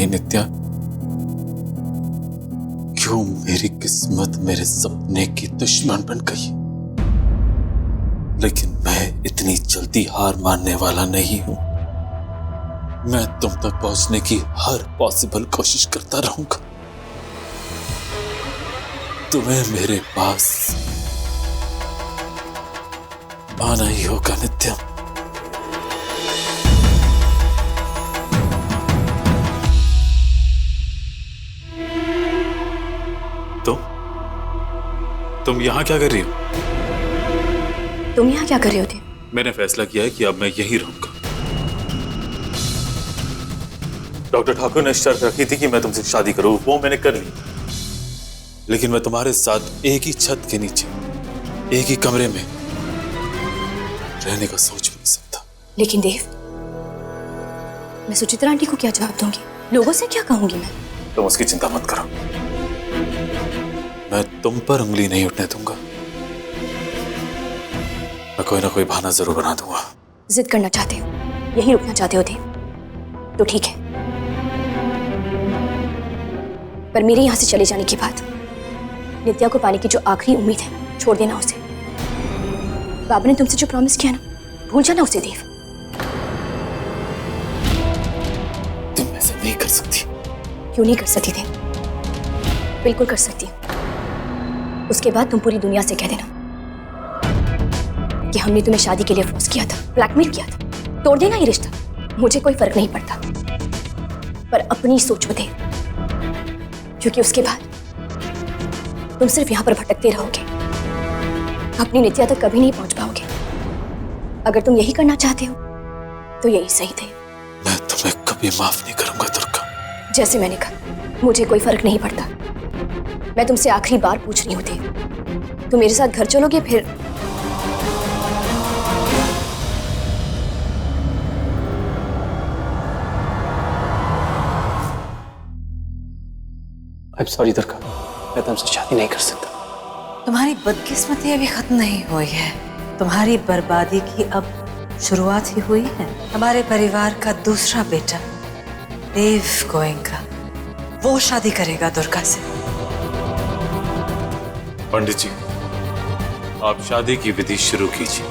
नहीं नित्या, क्यों मेरी किस्मत मेरे सपने की दुश्मन बन गई। लेकिन मैं इतनी जल्दी हार मानने वाला नहीं हूं। मैं तुम तक पहुंचने की हर पॉसिबल कोशिश करता रहूंगा। तुम्हें मेरे पास आना ही होगा नित्या। तुम यहां क्या कर रही हो? तुम यहाँ क्या कर रहे होते? मैंने फैसला किया है कि अब मैं यहीं रहूंगा। डॉक्टर ठाकुर ने शर्त रखी थी कि मैं तुमसे शादी करूं, वो मैंने कर ली। लेकिन मैं तुम्हारे साथ एक ही छत के नीचे, एक ही कमरे में रहने का सोच भी नहीं सकता। लेकिन देव, मैं सुचित्रा आंटी को क्या जवाब दूंगी? लोगों से क्या कहूंगी मैं? तुम उसकी चिंता मत करो, मैं तुम पर उंगली नहीं उठने दूंगा। मैं कोई ना कोई बहाना जरूर बना दूंगा। जिद करना चाहते हो, यहीं रुकना चाहते हो देव, तो ठीक है। पर मेरे यहां से चले जाने के बाद नित्या को पाने की जो आखिरी उम्मीद है, छोड़ देना उसे। बाबा ने तुमसे जो प्रॉमिस किया ना, भूल जाना उसे देव। तुम ऐसे नहीं कर सकती। क्यों नहीं कर सकती थे? बिल्कुल कर सकती। उसके बाद तुम पूरी दुनिया से कह देना कि हमने तुम्हें शादी के लिए फोर्स किया था, ब्लैकमेल किया था। तोड़ देना ये रिश्ता, मुझे कोई फर्क नहीं पड़ता। पर अपनी सोचो दे, क्योंकि उसके बाद तुम सिर्फ यहां पर भटकते रहोगे, अपनी नित्या तक कभी नहीं पहुंच पाओगे। अगर तुम यही करना चाहते हो तो यही सही थे। मैं तुम्हें कभी माफ नहीं करूंगा दुर्गा। जैसे मैंने कहा, मुझे कोई फर्क नहीं पड़ता। मैं तुमसे आखिरी बार पूछ रही हूँ थे, तुम मेरे साथ घर चलोगे? फिर I'm sorry दुर्गा, मैं तुमसे शादी नहीं कर सकता। तुम्हारी बदकिस्मती अभी खत्म नहीं हुई है, तुम्हारी बर्बादी की अब शुरुआत ही हुई है। हमारे परिवार का दूसरा बेटा देव गोएंका, वो शादी करेगा दुर्गा से। पंडित जी, आप शादी की विधि शुरू कीजिए।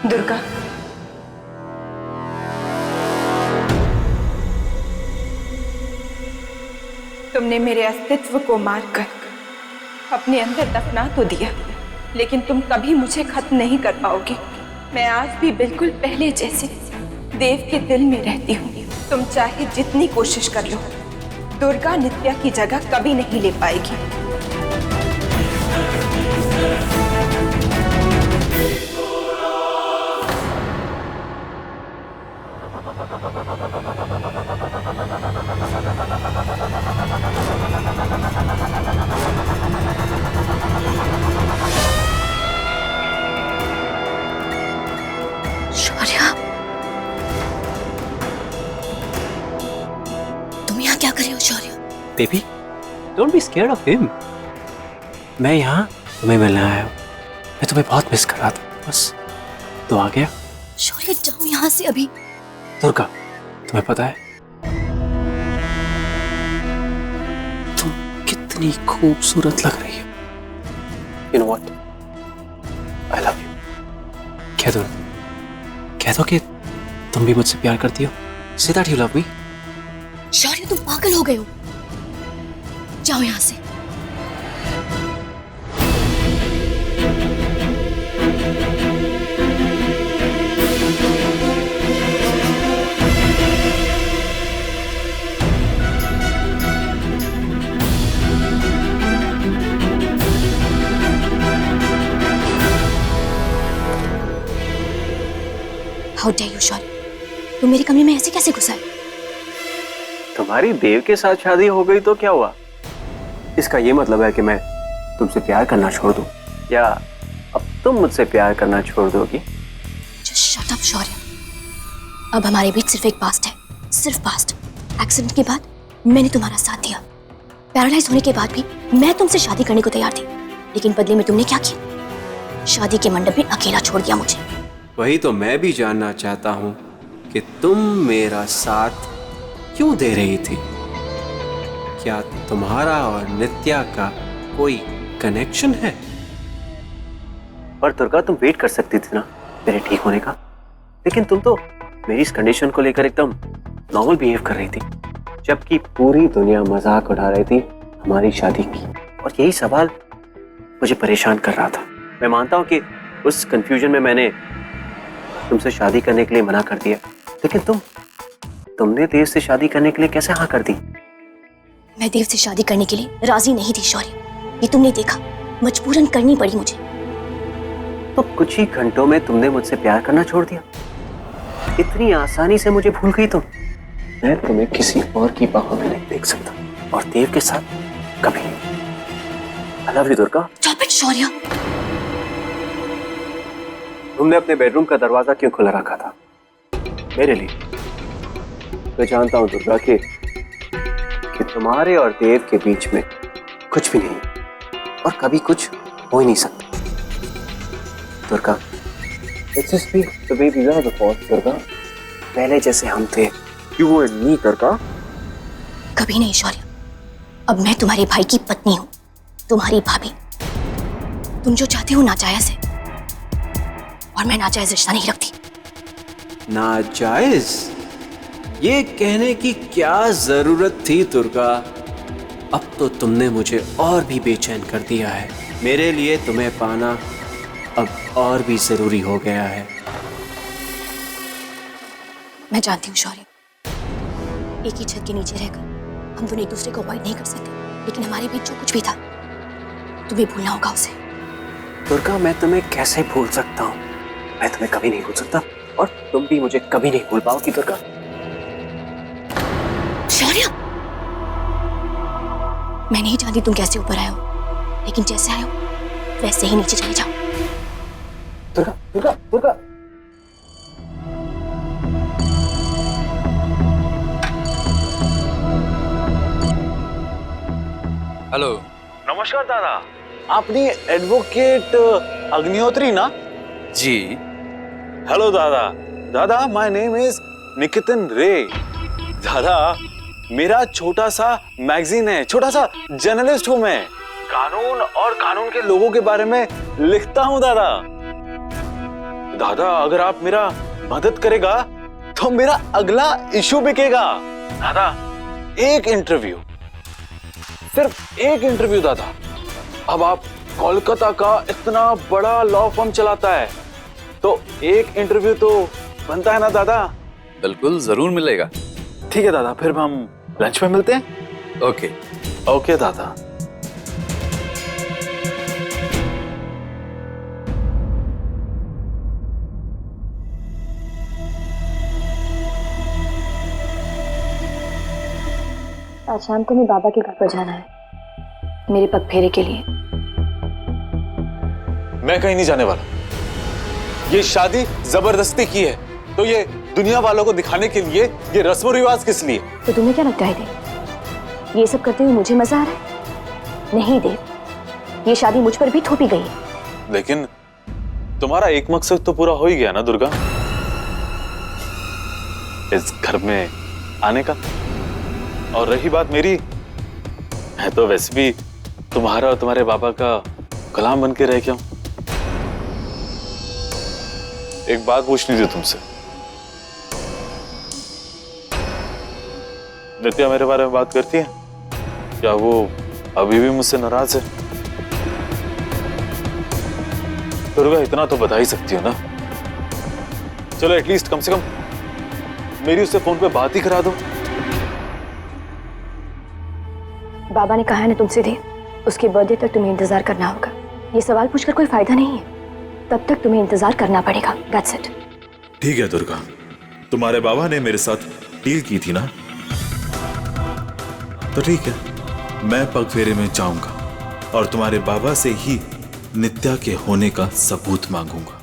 दुर्गा, तुमने मेरे अस्तित्व को मारकर अपने अंदर दफना तो दिया, लेकिन तुम कभी मुझे खत्म नहीं कर पाओगे। मैं आज भी बिल्कुल पहले जैसे देव के दिल में रहती हूँ। तुम चाहे जितनी कोशिश कर लो, दुर्गा नित्या की जगह कभी नहीं ले पाएगी। शौर्या, तुम यहाँ क्या कर रहे हो Shaurya? Baby, don't be scared of him. मैं यहाँ तुम्हें मिलने आया हूँ। मैं तुम्हें बहुत मिस कर रहा था, बस तो आ गया। शौर्या, जाओ यहाँ से अभी। दुर्गा, तुम्हें पता है तुम कितनी खूबसूरत लग रही हो। You know what? I love you. कह दो कि तुम भी मुझसे प्यार करती हो। Say that you love me. Shaurya, तुम पागल हो गए हो। जाओ यहाँ से। How dare you, शौर्य? तुम मेरे कमरे में ऐसे कैसे घुस आए? तुम्हारी देव के साथ शादी हो गई तो क्या हुआ? इसका ये मतलब है कि मैं तुमसे प्यार करना छोड़ दूं, या अब तुम मुझसे प्यार करना छोड़ दोगी? Just shut up, शौर्य। अब हमारे बीच सिर्फ एक पास्ट है, सिर्फ पास्ट। एक्सीडेंट के बाद मैंने तुम्हारा साथ दिया, पैरालाइज होने के बाद भी मैं तुमसे शादी करने को तैयार थी, लेकिन बदले में तुमने क्या किया? शादी के मंडप में अकेला छोड़ दिया मुझे। वही तो मैं भी जानना चाहता हूँ कि तुम मेरा साथ क्यों दे रही थी। क्या तुम्हारा और नित्या का कोई कनेक्शन है? और दुर्गा, तुम वेट कर सकती थी ना मेरे ठीक होने का, लेकिन तुम तो मेरी इस कंडीशन को लेकर एकदम नॉर्मल बिहेव कर रही थी, जबकि पूरी दुनिया मजाक उड़ा रही थी हमारी शादी की। और यही सवाल मुझे परेशान कर रहा था। मैं मानता हूं कि उस कंफ्यूजन में मैंने तुमसे शादी करने के लिए मना कर दिया, लेकिन तुमने देव से शादी करने के लिए कैसे हाँ कर दी? मैं देव से शादी करने के लिए राजी नहीं थी शौर्य, ये तुमने देखा, मजबूरन करनी पड़ी मुझे। तो कुछ ही घंटों में तुमने मुझसे प्यार करना छोड़ दिया। इतनी आसानी से मुझे भूल गई तुम। मैं तुम्हें किसी और की बाहों में नहीं देख सकता, और देव के साथ कभी नहीं। I love you, Durga. Stop it, शौर्य। तुमने अपने बेडरूम का दरवाजा क्यों खुला रखा था? मेरे लिए। मैं जानता हूं दुर्गा कि तुम्हारे और देव के बीच में कुछ भी नहीं, और कभी कुछ हो ही नहीं सकता। Durga, let's just be the way we were before, Durga. पहले जैसे हम थे, you and me, दुर्गा। कभी नहीं शौर्य, अब मैं तुम्हारे भाई की पत्नी हूँ, तुम्हारी भाभी। तुम जो चाहते हो नाजायज है, और मैं नाजायज रिश्ता नहीं रखती। नाजायज? ये कहने की क्या जरूरत थी दुर्गा? अब तो तुमने मुझे और भी बेचैन कर दिया है। मेरे लिए तुम्हें पाना अब और भी जरूरी हो गया है। मैं जानती हूँ शौर्य, एक ही छत के नीचे रहकर हम दोनों एक दूसरे को अवॉइड नहीं कर सकते, लेकिन हमारे बीच जो कुछ भी था, तुम्हें भूलना होगा उसे। दुर्गा, मैं तुम्हें कैसे भूल सकता हूँ? मैं तुम्हें कभी नहीं भूल सकता, और तुम भी मुझे कभी नहीं भूल पाओगी दुर्गा। शौर्य, मैं नहीं जानती तुम कैसे ऊपर आए हो, लेकिन जैसे आए हो वैसे ही नीचे चले जाओ। दुर्गा, दुर्गा, दुर्गा। हेलो। नमस्कार दादा, आपने एडवोकेट अग्निहोत्री ना? जी। हेलो दादा। दादा, माय नेम इज निकितन रे। दादा, मेरा छोटा सा मैगजीन है, छोटा सा जर्नलिस्ट हूं मैं। कानून और कानून के लोगों के बारे में लिखता हूं दादा। दादा, अगर आप मेरा मदद करेगा तो मेरा अगला इशू बिकेगा। दादा, एक इंटरव्यू, सिर्फ एक इंटरव्यू दादा। अब आप कोलकाता का इतना बड़ा लॉ फर्म चलाता है, तो एक इंटरव्यू तो बनता है ना दादा? बिल्कुल, जरूर मिलेगा। ठीक है दादा, फिर हम लंच में मिलते हैं। ओके। ओके दादा। आज शाम को मैं बाबा के घर पर जाना है, मेरे पग फेरे के लिए। मैं कहीं नहीं जाने वाला। ये शादी जबरदस्ती की है, तो ये दुनिया वालों को दिखाने के लिए, ये रस्म रिवाज किस लिए? तो तुम्हें क्या लगता है देव, ये सब करते हुए मुझे मजा आ रहा है? नहीं देव, ये शादी मुझ पर भी थोपी गई है। लेकिन तुम्हारा एक मकसद तो पूरा हो ही गया ना दुर्गा, इस घर में आने का। और रही बात मेरी, मैं तो वैसे भी तुम्हारा और तुम्हारे बाबा का गुलाम बन के रह गया हूं। एक बात पूछनी थी तुमसे। नित्या मेरे बारे में बात करती है? क्या वो अभी भी मुझसे नाराज है? दुर्गा, इतना तो बता ही सकती हो ना। चलो एटलीस्ट कम से कम मेरी उससे फोन पे बात ही करा दो। बाबा ने कहा है ना तुमसे देव, उसके बर्थडे तक तुम्हें इंतजार करना होगा। ये सवाल पूछकर कोई फायदा नहीं है, तब तक तुम्हें इंतजार करना पड़ेगा। That's it. ठीक है दुर्गा, तुम्हारे बाबा ने मेरे साथ डील की थी ना, तो ठीक है, मैं पग फेरे में जाऊंगा और तुम्हारे बाबा से ही नित्या के होने का सबूत मांगूंगा।